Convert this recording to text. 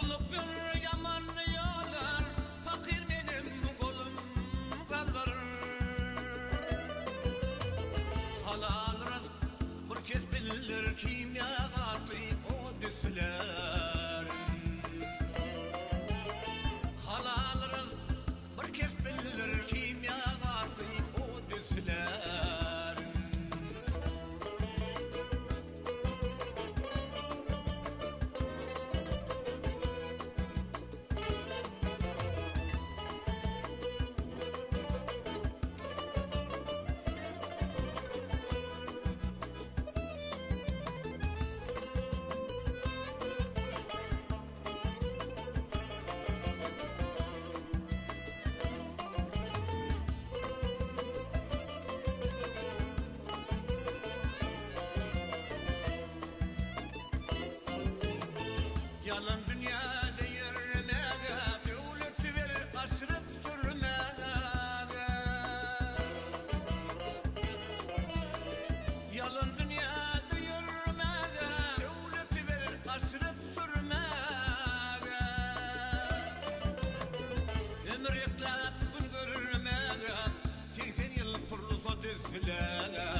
Olup bir yaman yolar, fakir benim kolum kalır. Halal rızk bir kez bilir kimya katı o düşler. Halal rızk bir kez bilir kimya katı o düşler. Yalan dünyada yürümeye, devlet ver asrıp sürmeye. Yalan dünyada yürümeye, devlet ver asrıp sürmeye. Ömür yaklap gün görmeye, 80 yıl kurulsa düzleye.